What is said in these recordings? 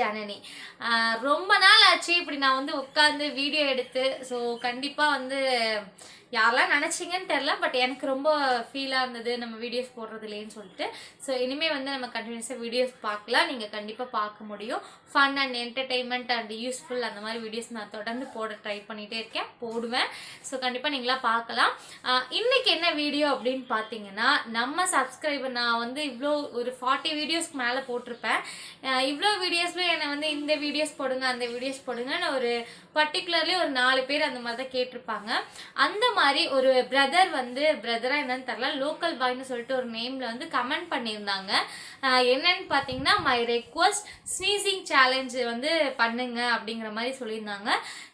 ஜனனி. ரொம்ப நாள் ஆச்சு இப்படி நான் வந்து உட்காந்து வீடியோ எடுத்து. ஸோ கண்டிப்பாக வந்து யாரெல்லாம் நினச்சிங்கன்னு தெரில, பட் எனக்கு ரொம்ப ஃபீலாக இருந்தது நம்ம வீடியோஸ் போடுறதுலேன்னு சொல்லிட்டு. ஸோ இனிமேல் வந்து நம்ம கண்டினியூஸாக வீடியோஸ் பார்க்கலாம், நீங்கள் கண்டிப்பாக பார்க்க முடியும். Fun and entertainment and useful அந்த மாதிரி வீடியோஸ் நான் தொடர்ந்து போட ட்ரை பண்ணிகிட்டே இருக்கேன், போடுவேன். ஸோ கண்டிப்பாக நீங்களாம் பார்க்கலாம். இன்றைக்கி என்ன வீடியோ அப்படின்னு பார்த்தீங்கன்னா, நம்ம சப்ஸ்கிரைபர் நான் வந்து இவ்வளோ ஒரு 40 வீடியோஸ்க்கு மேலே போட்டிருப்பேன். இவ்வளோ வீடியோஸில் என்னை வந்து இந்த வீடியோஸ் போடுங்க அந்த வீடியோஸ் போடுங்கன்னு ஒரு பர்டிகுலர்லி ஒரு 4 பேர் அந்த மாதிரி தான் கேட்டிருப்பாங்க. அந்த மாதிரி ஒரு பிரதர் வந்து பிரதரா என்னன்னு தெரியல, லோக்கல் பாய்னு சொல்லிட்டு ஒரு நேம்ல வந்து கமெண்ட் பண்ணியிருந்தாங்க. என்னன்னு பார்த்தீங்கன்னா, மை ரெக்வஸ்ட் ஸ்னீசிங் சேலஞ்ச் வந்து பண்ணுங்க அப்படிங்கிற மாதிரி சொல்லியிருந்தாங்க.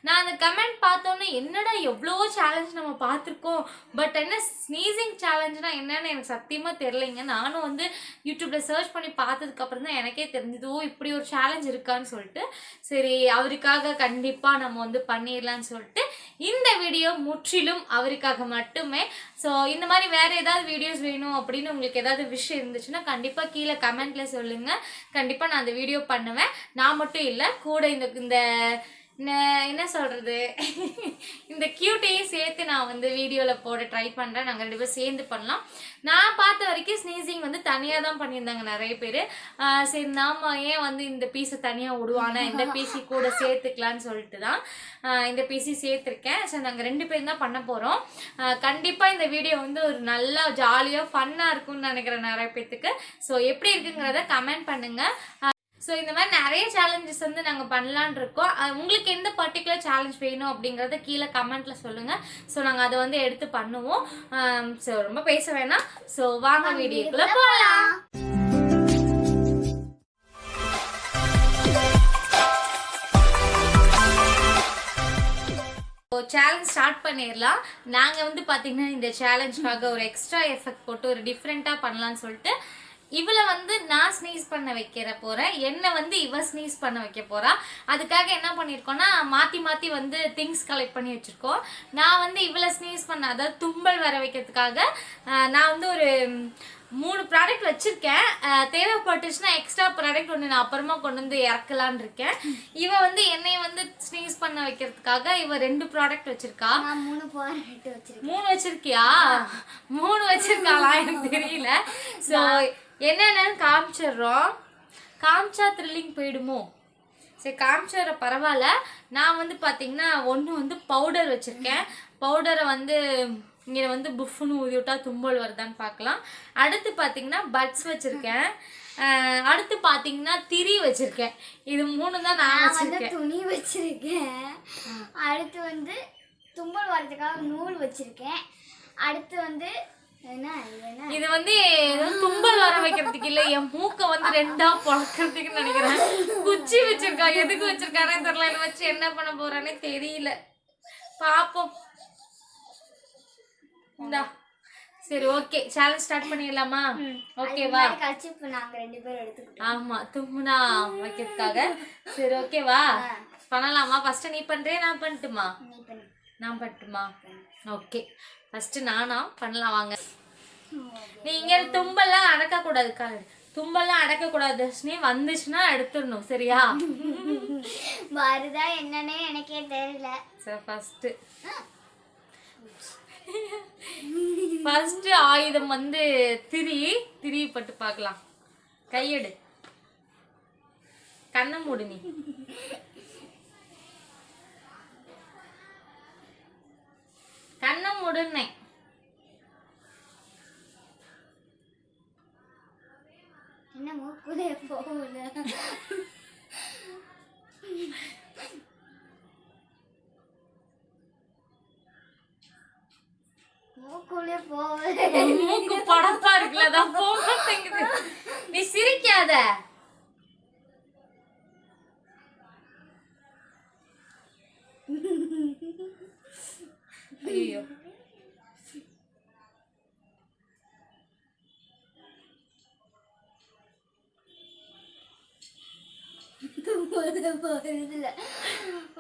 நான் அந்த கமெண்ட் பார்த்தோன்னே என்னடா எவ்வளோ சேலஞ்ச் நம்ம பார்த்துருக்கோம், பட் என்ன ஸ்னீசிங் சேலஞ்சுனா என்னன்னு எனக்கு சத்தியமாக தெரிலைங்க. நானும் வந்து யூடியூப்ல சர்ச் பண்ணி பார்த்ததுக்கப்புறம் தான் எனக்கே தெரிஞ்சதோ இப்படி ஒரு சேலஞ்ச் இருக்கான்னு சொல்லிட்டு, சரி அவருக்காக கண்டிப்பாக நம்ம வந்து பண்ணிடலான்னு சொல்லிட்டு இந்த வீடியோ முற்றிலும் அவருக்காக மட்டுமே. ஸோ இந்த மாதிரி வேற ஏதாவது வீடியோஸ் வேணும் அப்படின்னு உங்களுக்கு ஏதாவது விஷயம் இருந்துச்சுன்னா கண்டிப்பாக கீழே கமெண்ட்ல சொல்லுங்க. கண்டிப்பாக நான் அந்த வீடியோ பண்ணுவேன். நான் மட்டும் இல்லை, கூட இந்த என்ன சொல்றது இந்த கியூட்டையும் சேர்த்து நான் வந்து வீடியோவில் போட ட்ரை பண்ணுறேன். நாங்கள் 2 பேரும் சேர்ந்து பண்ணலாம். நான் பார்த்த வரைக்கும் ஸ்னீசிங் வந்து தனியாக தான் பண்ணியிருந்தாங்க நிறைய பேர். சரி நாம ஏன் வந்து இந்த பீஸை தனியாக விடுவானா, இந்த பீஸி கூட சேர்த்துக்கலான்னு சொல்லிட்டு தான் இந்த பீஸி சேர்த்துருக்கேன். ஸோ நாங்கள் 2 பேரும் தான் பண்ண போகிறோம். கண்டிப்பாக இந்த வீடியோ வந்து ஒரு நல்லா ஜாலியாக ஃபன்னாக இருக்கும்னு நினைக்கிறேன் நிறைய பேர்த்துக்கு. ஸோ எப்படி இருக்குங்கிறத கமெண்ட் பண்ணுங்கள். ஸோ இந்த மாதிரி நிறைய சேலஞ்சஸ் வந்து நாங்கள் பண்ணலான் இருக்கோம். உங்களுக்கு எந்த பர்டிகுலர் சேலஞ்ச் வேணும் அப்படிங்கிறத கீழே கமெண்ட்ல சொல்லுங்கள். ஸோ நாங்கள் அதை வந்து எடுத்து பண்ணுவோம். ஸோ ரொம்ப பேச வேணாம். ஸோ வாங்க வீடியோக்குள்ள போகலாம். சேலஞ்ச் ஸ்டார்ட் பண்ணிடலாம். நாங்கள் வந்து பார்த்தீங்கன்னா இந்த சேலஞ்சுக்காக ஒரு எக்ஸ்ட்ரா எஃபெக்ட் போட்டு ஒரு டிஃப்ரெண்ட்டாக பண்ணலான்னு சொல்லிட்டு இவளை வந்து நான் ஸ்னீஸ் பண்ண வைக்கிற போறேன், என்னை வந்து இவ ஸ்னீஸ் பண்ண வைக்க போறா. அதுக்காக என்ன பண்ணியிருக்கோம்னா மாற்றி மாற்றி வந்து திங்ஸ் கலெக்ட் பண்ணி வச்சுருக்கோம். நான் வந்து இவளை ஸ்னீஸ் பண்ண, அதாவது தும்பல் வர வைக்கிறதுக்காக நான் வந்து ஒரு 3 ப்ராடக்ட் வச்சிருக்கேன். தேவைப்பட்டுச்சுன்னா எக்ஸ்ட்ரா ப்ராடக்ட் ஒன்று நான் அப்புறமா கொண்டு வந்து இறக்கலான் இருக்கேன். இவ வந்து என்னை வந்து ஸ்னீஸ் பண்ண வைக்கிறதுக்காக இவ 2 ப்ராடக்ட் வச்சிருக்கா. 3 வச்சிருக்கியா? 3 வச்சிருக்காளா எனக்கு தெரியல. ஸோ என்னென்னு காமிச்சிடுறோம். காமிச்சா த்ரில்லிங் போயிடுமோ? சரி காமிச்சிடுற பரவாயில்ல. நான் வந்து பார்த்தீங்கன்னா ஒன்று வந்து பவுடர் வச்சுருக்கேன். பவுடரை வந்து இங்கே வந்து புஃப்னு ஊதி விட்டா தும்பல் வருதான்னு பார்க்கலாம். அடுத்து பார்த்தீங்கன்னா பட்ஸ் வச்சுருக்கேன். அடுத்து பார்த்தீங்கன்னா திரி வச்சுருக்கேன். இது 3 தான் நான் வச்சுருக்கேன். துணி வச்சுருக்கேன். அடுத்து வந்து தும்பல் வரதுக்காக நூல் வச்சுருக்கேன். அடுத்து வந்து இது வந்து தும்பல் வர வைக்கிறதுக்கு இல்ல, என் மூக்க வந்து 2ஆ பொழக்கிறதுக்கு நினைக்கிறேன். குச்சி வச்சிருக்கா, எதுக்கு வச்சிருக்கானே தெரியல. இதை வச்சு என்ன பண்ண போறானே தெரியல, பாப்போம். இந்தா சரி ஓகே, சேலஞ்ச் ஸ்டார்ட் பண்ணிடலாமா? ஓகேவா? ஆமா தும்முனா வைக்கிறதுக்காக. சரி ஓகேவா, பண்ணலாமா? ஃபர்ஸ்ட் நீ பண்றியா நான் பண்ணட்டுமா? நான் பண்ணட்டுமா? ஓகே ஃபர்ஸ்ட் நானா பண்ணலாம் வாங்க. நீங்க தும்பெல்லாம் அடக்க கூடாது, தும்பெல்லாம் அடக்க கூடாது. வந்துச்சுன்னா எடுத்துடணும் சரியா? வருதா என்னன்னே எனக்கே தெரியல. சரி ஃபர்ஸ்ட் ஆயுதம் வந்து திரி பட்டு பார்க்கலாம். கையெடு, கண்ணை மூடு. நீ கண்ணை மூடுன்னே. என்ன மூக்குலே போகுது? மூக்குலே போகுது. மூக்கு படப்பா இருக்குல்ல, அதான் போகுது. நீ சிரிக்காத. ஐயோ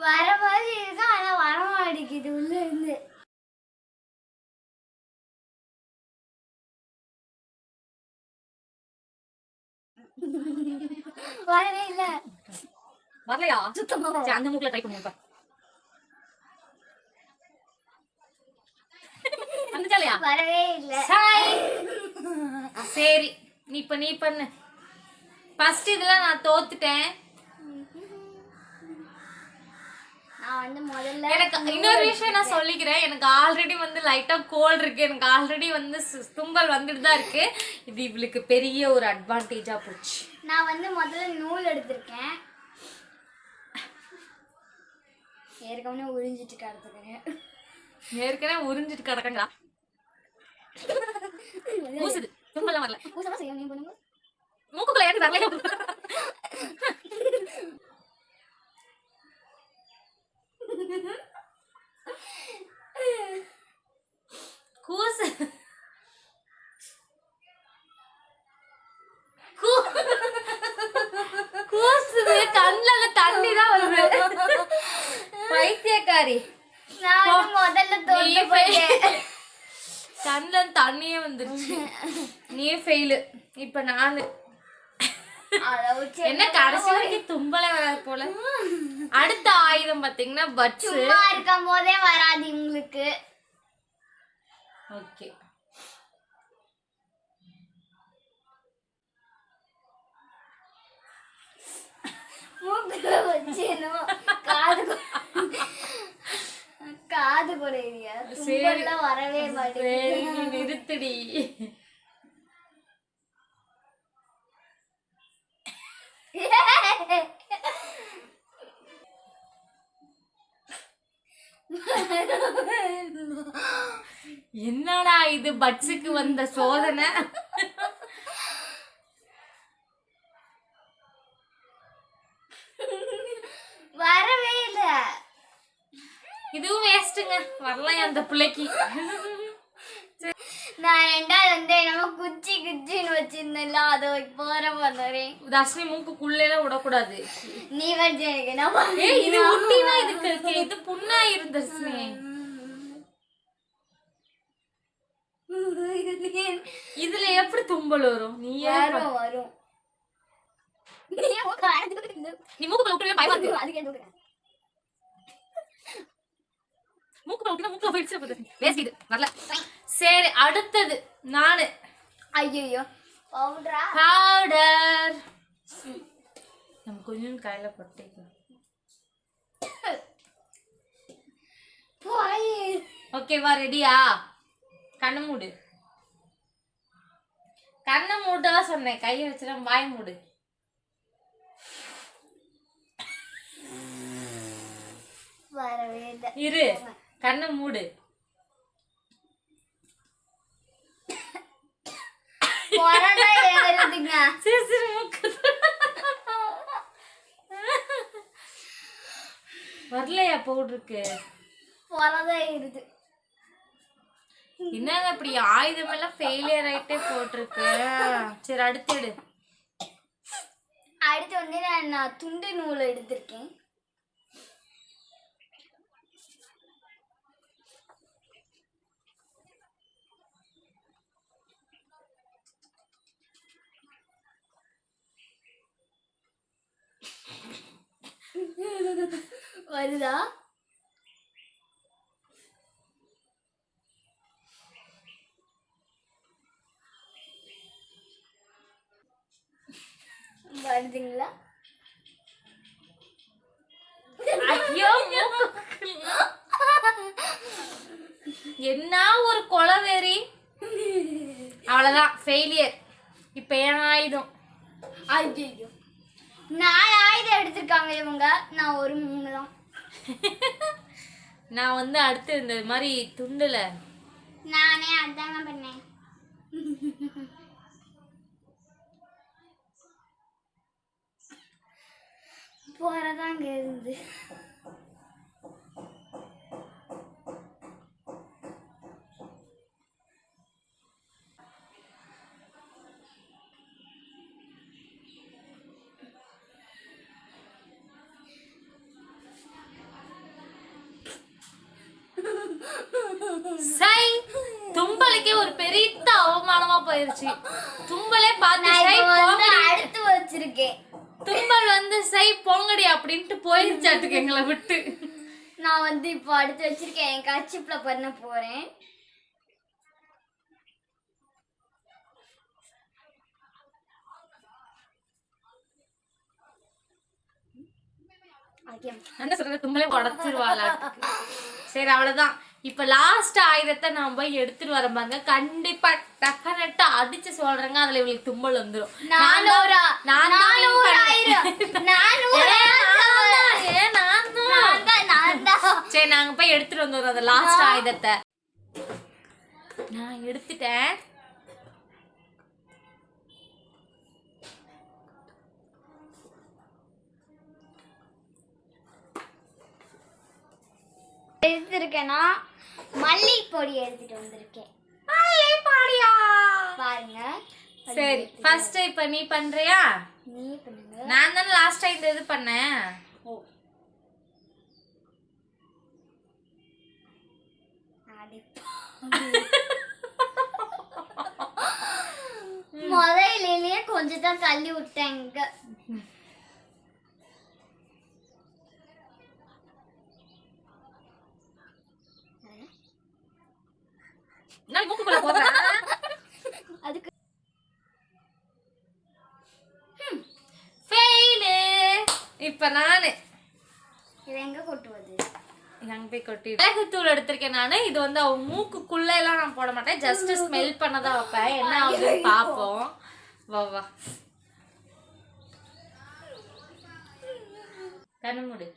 வர மாதிரி இருக்கு, ஆனா வர மாட்டேங்குது உள்ள இருந்து. வரவே இல்லை. வரலையா? சுத்தமா சரி, அந்த மூக்குல ட்ரை பண்ணுங்க. வந்துச்சாலையா? வரவே இல்ல. சரி, நீ பண்ணு. ஃபர்ஸ்ட் இதுல நான் தோத்துட்டேன். நான் வந்து முதல்ல எனக்கு இன்னொரு விஷயம் நான் சொல்லிக்கிறேன். எனக்கு ஆல்ரெடி வந்து லைட்டா கோல்ட் இருக்கு. எனக்கு ஆல்ரெடி வந்து தும்பல் வந்துட்டு தான் இருக்கு. இது இவளுக்கு பெரிய ஒரு அட்வான்டேஜா போச்சு. நான் வந்து முதல்ல நூல் எடுத்திருக்கேன். ஏற்கனவே உறிஞ்சிட்டு கிடக்குறேன். ஏற்கனவே உறிஞ்சிட்டு கிடக்குங்களா? ஊசுது. தும்பலாம் வரல. ஊசலாம் செய்ய நீ பண்ணுங்க. மூக்குக்குள்ள ஏறி வரல. கூசு. கூசுது. கண்ணுல தண்ணி தான் வருது. பைத்தியக்காரி. நான் வந்து முதல்ல தோத்து போயிட்டேன். கண்ணுல தண்ணியே வந்துருச்சு. நீயே ஃபெயிலு. இப்ப நானு என்ன கடைசி வரைக்கும் தும்பலே வராது போல. அடுத்த ஆயுதம் பாத்தீங்கன்னா பட்ஸ். சும்மா இருக்கும் போதே வராது உங்களுக்கு. ஓகே, மூக்குல வச்சேனும் காது கூட இல்லையா? தும்பல்லாம் வரவே மாட்டேங்குது. நிறுத்துடி. என்னடா இது பட்ஸுக்கு வந்த சோதனை. வரவே இல்ல. இதுவும் வேஸ்ட்டுங்க. வரலாம் அந்த பிள்ளைக்கு. நான் ரெண்டாவது வந்து என்னமோ குச்சின்னு வச்சிருந்தேன்ல, அதை போற பண்ணுறேன். தர்ஷினி மூக்குக்குள்ளே விடக்கூடாது. நீ வச்சு இது ஒட்டினா இதுக்கு இது புண்ணா இருந்துச்சு. இதுல எப்படி தும்பல் வரும்? நீ வரும். நீ மூக்குக்குள்ள விட்டுவே பயமா இருக்கு. அதுக்கு மூக்குக்குள்ள விட்டுனா மூக்குல போயிடுச்சு. வேஸ்ட் இது வரல. சரி, அடுத்தது நானு. ஐயோ பவுடர். நம்ம கொஞ்சம் கையில போட்டேன். ஓகேவா? ரெடியா? கண்ணை மூடு. கண்ணை மூடவா சொன்னேன். கையை வச்சுட வாய் மூடு. வரவே இல்லை. இரு, கண்ணை மூடு. வரலையா பவுடருக்கு? இருது. என்னங்க அப்படி ஆயுதம் எல்லாம் ஃபெயிலியர் ஆயிட்டே போட்டிருக்கு. சரி, அடுத்து எடு. அடுத்து வந்து நான் துண்டு நூல் எடுத்திருக்கேன். வருதா? வருதுங்களா? ஐயோ, என்ன ஒரு கொலவெறி. அவ்வளவுதான், ஃபெயிலியர். இப்ப ஏன் ஆயுதம்? ஐயோ, 4 ஆயுதம் எடுத்திருக்காங்க இவங்க. நான் ஒரு 3 தான். நான் வந்து அடுத்து இந்த மாதிரி துண்டுல நானே அதாங்க பண்ணேன். போறதாங்க இருந்து. சை, தும்பலுக்கே ஒரு பெரிய அவமானமா போயிருச்சு. தும்பலே பார்த்து அடுத்து வச்சிருக்கேன். தும்பல் வந்து சை போங்கடி அப்படின்ட்டு போயிருச்சாட்டுக்கு எங்களை விட்டு. நான் வந்து இப்போ அடுத்து வச்சிருக்கேன், என் கர்ச்சிப்ல பண்ண போறேன். என்ன சொல்றது, தும்பலே உடச்சிருவாளாட்டுக்கு. சரி அவ்வளவுதான். இப்ப லாஸ்ட் ஆயுதத்தை நான் போய் எடுத்துட்டு வரேன் பாருங்க. கண்டிப்பா டெஃபினட்டா அடிச்சு சொல்றேங்க, அதுல இவளுக்கு தும்பல் வந்துடும். சரி நாங்க போய் எடுத்துட்டு வந்துடுறோம் அந்த லாஸ்ட் ஆயுதத்தை. நான் எடுத்துட்டேன். எடுத்திருக்கேன்னா மல்லி பொடி எடுத்துட்டு வந்திருக்கேன். பாருங்க. சரி ஃபர்ஸ்ட் இப்ப நீ பண்றியா? நீ பண்ணுங்க. நான் தானே லாஸ்ட் டைம் இந்த இது பண்ணேன். ஓ முதலிலேயே கொஞ்சம் தான் தள்ளி விட்டேங்க. நான் மூக்குக்குள்ள போறேன். அதுக்கு ஃபெயில். இப்ப நானு இதை எங்க கொட்டுவது? அங்க போய் கொட்டி மிளகுத்தூள் எடுத்திருக்கேன் நானு. இது வந்து அவ மூக்குக்குள்ள எல்லாம் நான் போட மாட்டேன், ஜஸ்ட் ஸ்மெல் பண்ணதான் வைப்பேன். என்ன ஆகுதுன்னு பாப்போம். வா வா கண்ணு மூடு.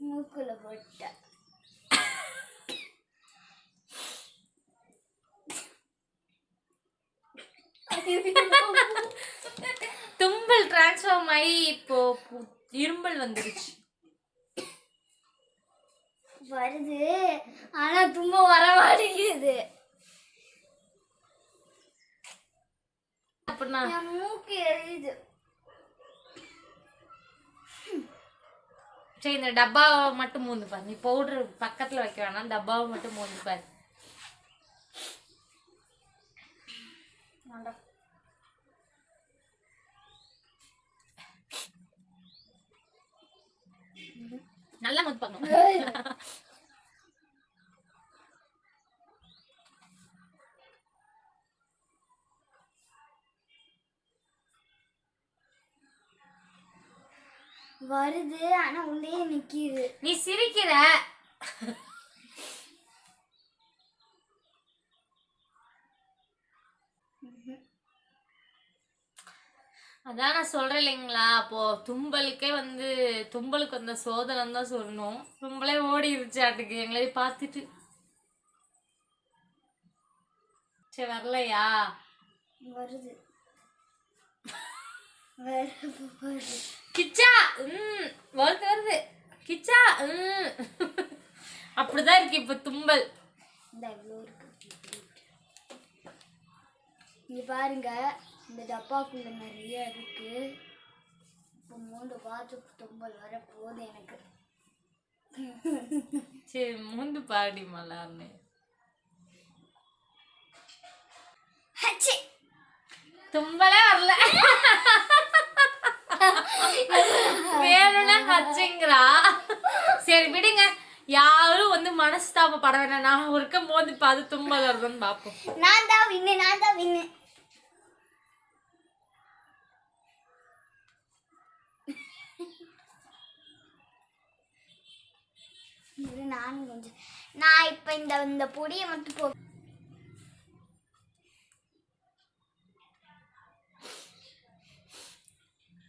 மூக்குல போட்ட தும்பல் டிரான்ஸ்ஃபார்ம் ஆகி இப்போ இரும்பல் வந்துருச்சு. வருது ஆனா தும்ப வர மாட்டேங்குது. அப்படின்னா என் மூக்கு எரியுது. சரி இந்த டப்பாவை மட்டும் மூந்து பாரு. நீ பவுடர் பக்கத்துல வைக்க வேணாம், டப்பாவை மட்டும் மூந்து பாரு. நல்லா மூந்து பார்க்கணும். வருது ஆனா உள்ளே நிக்கிது. நீ சிரிக்கிற. அதான் நான் சொல்றேன் இல்லைங்களா, அப்போ தும்பலுக்கே வந்து தும்பலுக்கு வந்த சோதனை தான் சொல்லணும். தும்பலே ஓடிருச்சாட்டுக்கு எங்களை பார்த்துட்டு. சரி வரலையா? வருது கிச்சா வருது வருது கிச்சா அப்படிதான் இருக்கு இப்ப தும்பல். இந்த இவ்வளோ இருக்கு. இங்க பாருங்க, இந்த டப்பாக்குள்ள நிறைய இருக்கு. இப்போ மூண்டு பார்த்து தும்பல் வர போகுது எனக்கு. சரி மூந்து பாடி மலார்னு. தும்பலே வரல. வேணும்னா ஹச்சுங்கிறா. சரி விடுங்க, யாரும் வந்து மனஸ்தாபப்பட வேணாம். நான் ஒருக்க மோதி பார்த்து தும்பல் வருதுன்னு பாப்போம். நான் தான் வின்னு, நான் தான் வின்னு. நானும் கொஞ்சம் நான் இப்ப இந்த பொடியை மட்டும் போ.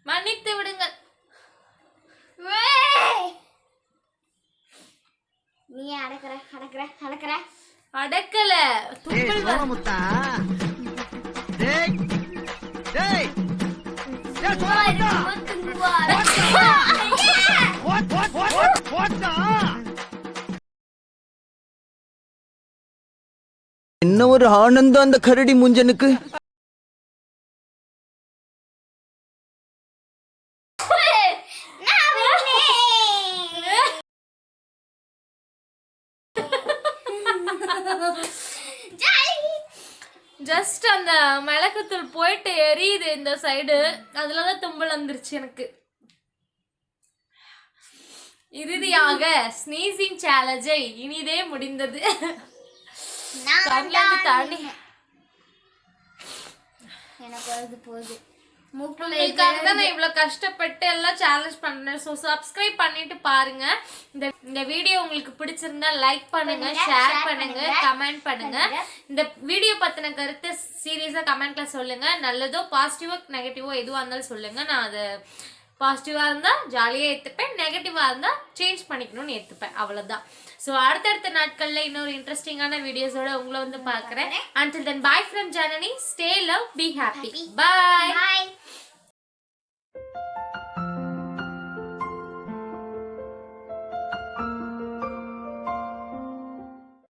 மன்னித்து விடுங்கள். நீ அடக்குற அடக்குற அடக்குற அடக்கல. தும்பல் முத்தா டேய் டேய் என்ன ஒரு ஆனந்தம் அந்த கரடி முஞ்சனுக்கு. ஜஸ்ட் அந்த மிளகுத்தூள் போயிட்டு எரியுது இந்த சைடு, அதுலதான் தும்பல் வந்துருச்சு எனக்கு. இறுதியாக ஸ்னீசிங் சேலஞ்சை இனிதே முடிந்தது. தாண்டி எனக்கு வருது போகுது. உங்களுக்காக தான் நான் இவ்வளவு கஷ்டப்பட்டு எல்லாம் சேலஞ்ச் பண்ணேன். ஸோ சப்ஸ்கிரைப் பண்ணிட்டு பாருங்க. இந்த வீடியோ உங்களுக்கு பிடிச்சிருந்தா லைக் பண்ணுங்க, ஷேர் பண்ணுங்க, கமெண்ட் பண்ணுங்க. இந்த வீடியோ பத்தின கருத்தை சீரியஸா கமெண்ட்ல சொல்லுங்க. நல்லதோ பாசிட்டிவோ நெகட்டிவோ எதுவா இருந்தாலும் சொல்லுங்க. நான் அதை பாசிட்டிவா இருந்தா ஜாலியா ஏத்துப்பேன், நெகட்டிவா இருந்தா சேஞ்ச் பண்ணிக்கணும்னு ஏத்துப்பேன். அவ்வளவுதான். ஸோ அடுத்தடுத்த நாட்கள்ல இன்னொரு இன்ட்ரெஸ்டிங்கான வீடியோஸோட உங்களை வந்து பாக்குறேன். Until then, bye from Janani. Stay love, be happy. Bye. Bye.